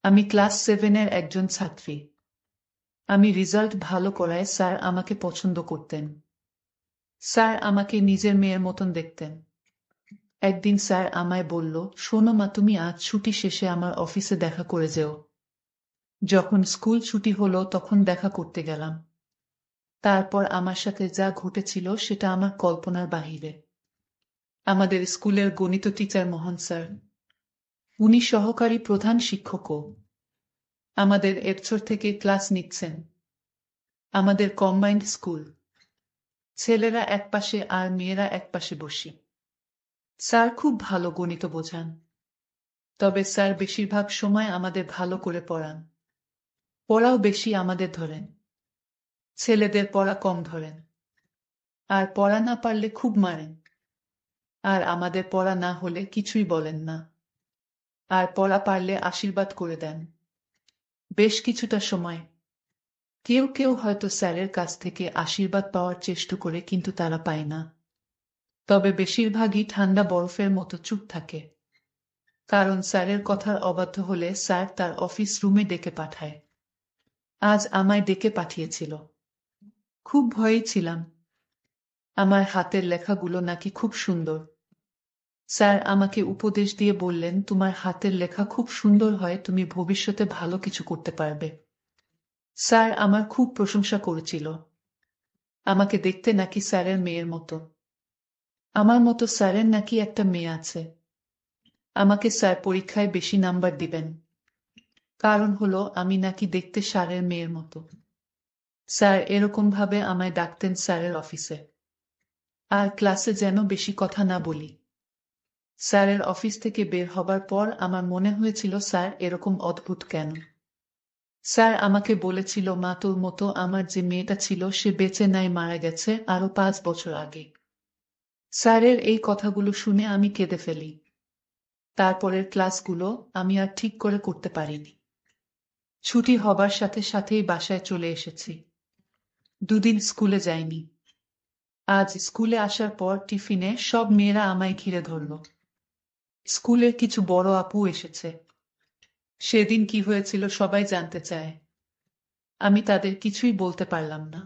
আমি ক্লাস 7-এর একজন ছাত্রী। আমি রেজাল্ট ভালো করায় স্যার আমাকে পছন্দ করতেন। স্যার আমাকে নিজের মেয়ের মতন দেখতেন। একদিন স্যার আমায় বলল, শোনো মা, তুমি আজ ছুটি শেষে আমার অফিসে দেখা করে যেও। যখন স্কুল ছুটি হলো তখন দেখা করতে গেলাম। তারপর আমার সাথে যা ঘটেছিল সেটা আমার কল্পনার বাহিরে। আমাদের স্কুলের গণিত টিচার মোহন স্যার, উনি সহকারী প্রধান শিক্ষকও। আমাদের এবছর থেকে ক্লাস নিচ্ছেন। আমাদের কম্বাইন্ড স্কুল। ছেলেরা একপাশে আর মেয়েরা একপাশে বসি। স্যার খুব ভালো গণিত বোঝান। তবে স্যার বেশিরভাগ সময় আমাদের ভালো করে পড়ান। পড়াও বেশি আমাদের ধরেন। ছেলেদের পড়া কম ধরেন। আর পড়া না পারলে খুব মারেন। আর আমাদের পড়া না হলে কিছুই বলেন না। আর পড়া পারলে আশীর্বাদ করে দেন। বেশ কিছুটা সময়। কেউ কেউ হয়তো স্যারের কাছ থেকে আশীর্বাদ পাওয়ার চেষ্টা করে, কিন্তু তারা পায় না। তবে বেশিরভাগই ঠান্ডা বরফের মতো চুপ থাকে। কারণ স্যারের কথার অবাধ্য হলে স্যার তার অফিস রুমে ডেকে পাঠায়। আজ আমায় ডেকে পাঠিয়েছিল। খুব ভয়ে ছিলাম। আমার হাতের লেখাগুলো নাকি খুব সুন্দর। স্যার আমাকে উপদেশ দিয়ে বললেন, তোমার হাতের লেখা খুব সুন্দর হয়, তুমি ভবিষ্যতে ভালো কিছু করতে পারবে। স্যার আমার খুব প্রশংসা করেছিল। আমাকে দেখতে নাকি স্যারের মেয়ের মতো। আমার মতো স্যারের নাকি একটা মেয়ে আছে। আমাকে স্যার পরীক্ষায় বেশি নাম্বার দিবেন। কারণ হলো আমি নাকি দেখতে স্যারের মেয়ের মতো। স্যার এরকম ভাবে আমায় ডাকতেন স্যারের অফিসে। আর ক্লাসে যেন বেশি কথা না বলি। স্যারের অফিস থেকে বের হবার পর আমার মনে হয়েছিল, স্যার এরকম অদ্ভুত কেন। স্যার আমাকে বলেছিল, মা, তোর মতো আমার যে মেয়েটা ছিল সে বেঁচে নাই, মারা গেছে আরো 5 বছর আগে। স্যারের এই কথাগুলো শুনে আমি কেঁদে ফেলি। তারপরের ক্লাসগুলো আমি আর ঠিক করে করতে পারিনি। ছুটি হবার সাথে সাথেই বাসায় চলে এসেছি। 2 দিন স্কুলে যাইনি। আজ স্কুলে আসার পর টিফিনে সব মেয়েরা আমায় ঘিরে ধরল। স্কুলের কিছু বড় আপু এসেছে। সেদিন কি হয়েছিল সবাই জানতে চায়। আমি তাদের কিছুই বলতে পারলাম না।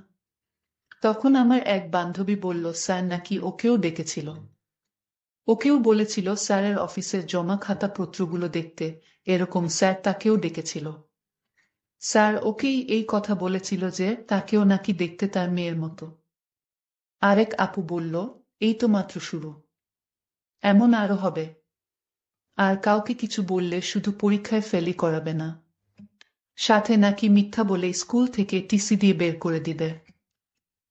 তখন আমার এক বান্ধবী বলল, স্যার নাকি ওকেও ডেকেছিল। ওকেও বলেছিল স্যারের অফিসের জমা খাতা পত্রগুলো দেখতে, এরকম স্যার তাকেও ডেকেছিল। স্যার ওকেই এই কথা বলেছিল যে তাকেও নাকি দেখতে তার মেয়ের মতো। আরেক আপু বলল, এই তো মাত্র শুরু। এমন আরো হবে। আর কাউকে কিছু বললে শুধু পরীক্ষায় ফেলই করাবে না, সাথে নাকি মিথ্যা বলে স্কুল থেকে টিসি দিয়ে বের করে দিবে।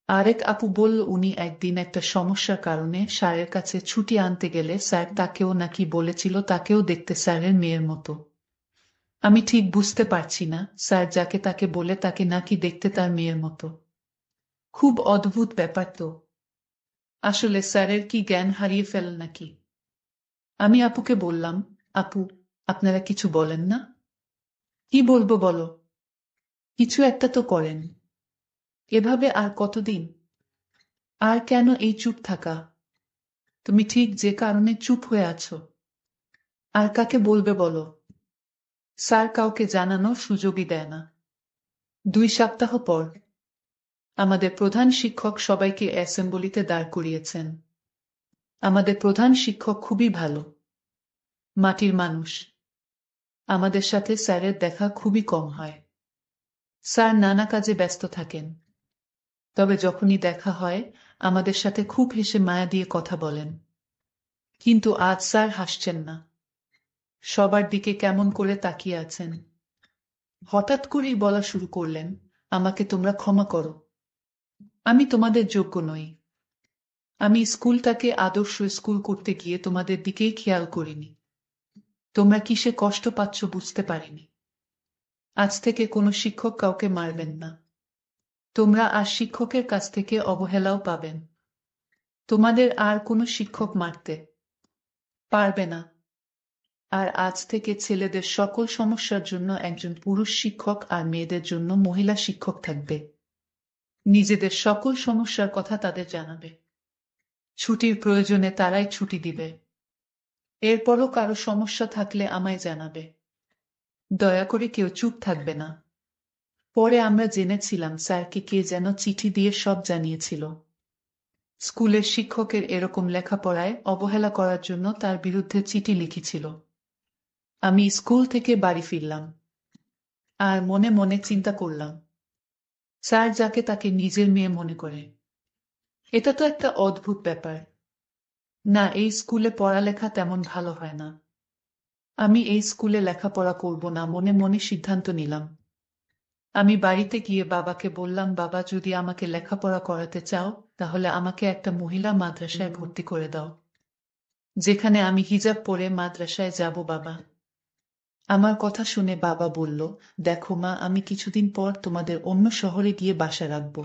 আরেক আপু বলল, উনি একদিন একটা সমস্যার কারণে স্যারের কাছে ছুটি আনতে গেলে স্যার তাকেও নাকি বলেছিল তাকেও দেখতে স্যারের মেয়ের মতো। আমি ঠিক বুঝতে পারছি না, স্যার যাকে তাকে বলে তাকে নাকি দেখতে তার মেয়ের মতো। খুব অদ্ভুত ব্যাপার তো। আসলে স্যারের কি জ্ঞান হারিয়ে ফেল নাকি? আমি আপুকে বললাম, আপু, আপনারা কিছু বলেন না? কি বলবো বলো? কিছু একটা তো করেন। এভাবে আর কতদিন? আর কেন এই চুপ থাকা? তুমি ঠিক যে কারণে চুপ হয়ে আছো। আর কাকে বলবে বলো? স্যার কাউকে জানানোর সুযোগই দেয় না। 2 সপ্তাহ পর আমাদের প্রধান শিক্ষক সবাইকে অ্যাসেম্বলিতে দাঁড় করিয়েছেন। আমাদের প্রধান শিক্ষক খুবই ভালো, মাটির মানুষ। আমাদের সাথে স্যারের দেখা খুবই কম হয়। স্যার নানা কাজে ব্যস্ত থাকেন। তবে যখনই দেখা হয় আমাদের সাথে খুব হেসে মায়া দিয়ে কথা বলেন। কিন্তু আজ স্যার হাসছেন না। সবার দিকে কেমন করে তাকিয়ে আছেন। হঠাৎ করেই বলা শুরু করলেন, আমাকে তোমরা ক্ষমা করো। আমি তোমাদের যোগ্য নই। আমি স্কুলটাকে আদর্শ স্কুল করতে গিয়ে তোমাদের দিকেই খেয়াল করিনি। তোমরা কিসে কষ্ট পাচ্ছ বুঝতে পারিনি। আজ থেকে কোনো শিক্ষক কাউকে মারবেন না। তোমরা আর শিক্ষকের কাছ থেকে অবহেলাও পাবেন। তোমাদের আর কোনো শিক্ষক মারতে পারবে না। আর আজ থেকে ছেলেদের সকল সমস্যার জন্য একজন পুরুষ শিক্ষক আর মেয়েদের জন্য মহিলা শিক্ষক থাকবে। নিজেদের সকল সমস্যার কথা তাদের জানাবে। ছুটির প্রয়োজনে তারাই ছুটি দিবে। এরপরও কারো সমস্যা থাকলে আমায় জানাবে। দয়া করে কেউ চুপ থাকবে না। পরে আমরা জেনেছিলাম স্যারকে কে যেন চিঠি দিয়ে সব জানিয়েছিল। স্কুলের শিক্ষকের এরকম লেখাপড়ায় অবহেলা করার জন্য তার বিরুদ্ধে চিঠি লিখেছিল। আমি স্কুল থেকে বাড়ি ফিরলাম আর মনে মনে চিন্তা করলাম, স্যার যাকে তাকে নিজের মেয়ে মনে করে। এটা তো একটা অদ্ভুত ব্যাপার। না, এই স্কুলে পড়ালেখা তেমন ভালো হয় না। আমি এই স্কুলে লেখাপড়া করব না মনে মনে সিদ্ধান্ত নিলাম। আমি বাড়িতে গিয়ে বাবাকে বললাম, বাবা, যদি আমাকে লেখাপড়া করাতে চাও তাহলে আমাকে একটা মহিলা মাদ্রাসায় ভর্তি করে দাও, যেখানে আমি হিজাব পরে মাদ্রাসায় যাব। বাবা আমার কথা শুনে বাবা বলল, দেখো মা, আমি কিছুদিন পর তোমাদের অন্য শহরে গিয়ে বাসা রাখব।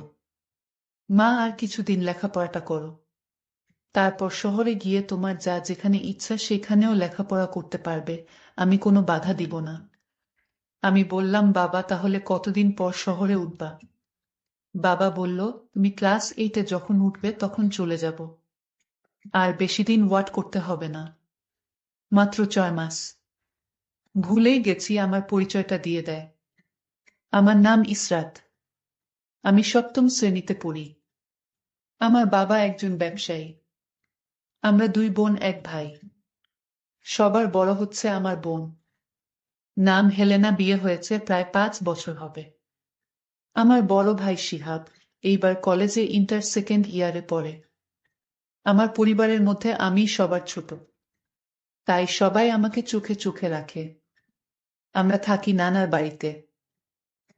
মা আর কিছুদিন লেখাপড়াটা করো, তারপর শহরে গিয়ে তোমার যা যেখানে ইচ্ছা সেখানেও লেখাপড়া করতে পারবে, আমি কোনো বাধা দিব না। আমি বললাম, বাবা, তাহলে কতদিন পর শহরে উঠবা? বাবা বলল, তুমি ক্লাস 8-এ যখন উঠবে তখন চলে যাব। আর বেশি দিন ওয়াট করতে হবে না, মাত্র 6 মাস। ভুলেই গেছি আমার পরিচয়টা দিয়ে দেয়। আমার নাম ইসরাত। আমি 7ম শ্রেণীতে পড়ি। আমার বাবা একজন ব্যবসায়ী। আমরা 2 বোন 1 ভাই। সবার বড় হচ্ছে আমার বোন, নাম হেলেনা, বিয়ে হয়েছে প্রায় 5 বছর হবে। আমার বড় ভাই শিহাব এইবার কলেজে ইন্টার সেকেন্ড ইয়ারে পড়ে। আমার পরিবারের মধ্যে আমি সবার ছোট, তাই সবাই আমাকে চোখে চোখে রাখে। আমরা থাকি নানার বাড়িতে।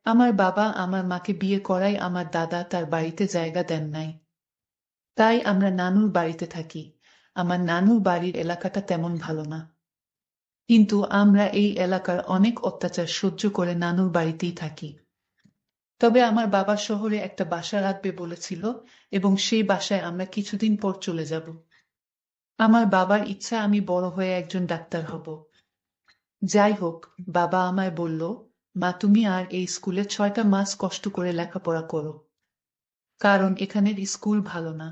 আমার বাবা আমার মাকে বিয়ে করায় আমার দাদা তার বাড়িতে জায়গা দেন নাই, তাই আমরা নানুর বাড়িতে থাকি। আমার নানুর বাড়ির এলাকাটা তেমন ভালো না, কিন্তু আমরা এই এলাকার অনেক অত্যাচার সহ্য করে নানুর বাড়িতেই থাকি। তবে আমার বাবা শহরে একটা বাসা রাখবে বলেছিল এবং সেই বাসায় আমরা কিছুদিন পর চলে যাব। আমার বাবার ইচ্ছা আমি বড় হয়ে একজন ডাক্তার হব। যাই হোক, বাবা আমায় বলল, মা, তুমি আর এই স্কুলে 6টা মাস কষ্ট করে লেখাপড়া করো, কারণ এখানের স্কুল ভালো না।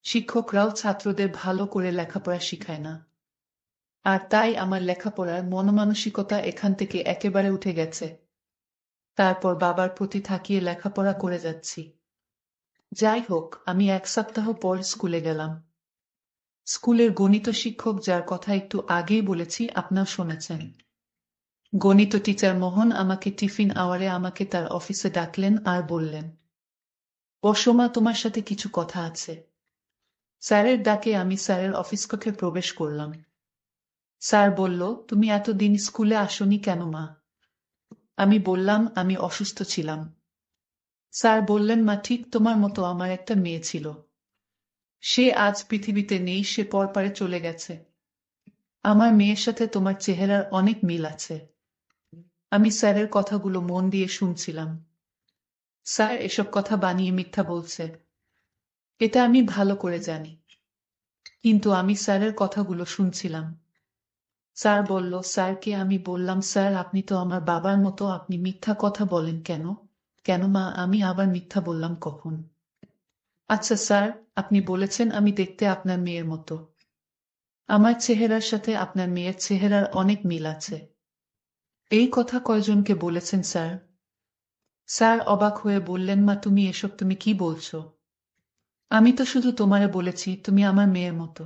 শিক্ষকরাও ছাত্রদের ভালো করে লেখাপড়া শিখায় না। আর তাই আমার লেখাপড়ার মনমানসিকতা এখান থেকে একেবারে উঠে গেছে। তারপর বাবার প্রতি থাকিয়ে লেখাপড়া করে যাচ্ছি। যাই হোক, আমি 1 সপ্তাহ পর স্কুলে গেলাম। স্কুলের গণিত শিক্ষক, যার কথা একটু আগেই বলেছি, আপনার শুনেছেন। গণিত টিচার মোহন আমাকে টিফিন আওয়ারে আমাকে তার অফিসে ডাকলেন আর বললেন, বসো মা, তোমার সাথে কিছু কথা আছে। স্যারের ডাকে আমি স্যারের অফিস কক্ষে প্রবেশ করলাম। স্যার বলল, তুমি এতদিন স্কুলে আসোনি কেন মা? আমি বললাম, আমি অসুস্থ ছিলাম। স্যার বললেন, মা, ঠিক তোমার মতো আমার একটা মেয়ে ছিল। সে আজ পৃথিবীতে নেই, সে পরপারে চলে গেছে। আমার মেয়ের সাথে তোমার চেহারার অনেক মিল আছে। আমি স্যারের কথাগুলো মন দিয়ে শুনছিলাম। স্যার এসব কথা বানিয়ে মিথ্যা বলছে, এটা আমি ভালো করে জানি, কিন্তু আমি স্যারের কথাগুলো শুনছিলাম। স্যার বলল, স্যারকে আমি বললাম, স্যার আপনি তো আমার বাবার মতো, আপনি মিথ্যা কথা বলেন কেন? কেন মা, আমি আবার মিথ্যা বললাম কখন? আচ্ছা স্যার, আপনি বলেছেন আমি দেখতে আপনার মেয়ের মতো। আমার চেহারার সাথে আপনার মেয়ের চেহারার অনেক মিল আছে। এই কথা কয়জনকে বলেছেন স্যার? স্যার অবাক হয়ে বললেন, মা, তুমি কি বলছো? আমি তো শুধু তোমারে বলেছি তুমি আমার মেয়ের মতো।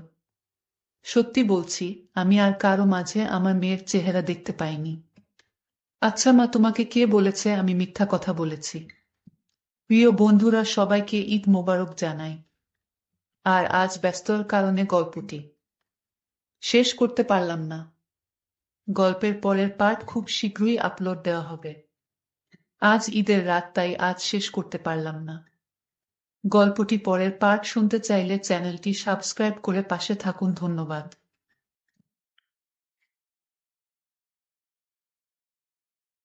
সত্যি বলছি, আমি আর কারো মাঝে আমার মেয়ের চেহারা দেখতে পাইনি। আচ্ছা মা, তোমাকে কে বলেছে আমি মিথ্যা কথা বলেছি? প্রিয় বন্ধুরা, সবাইকে ঈদ মোবারক জানাই। আর আজ ব্যস্ততার কারণে গল্পটি শেষ করতে পারলাম না। গল্পের পরের পার্ট খুব শীঘ্রই আপলোড দেওয়া হবে। আজ ঈদের রাত, তাই আজ শেষ করতে পারলাম না। গল্পটি পরের পার্ট শুনতে চাইলে চ্যানেলটি সাবস্ক্রাইব করে পাশে থাকুন। ধন্যবাদ।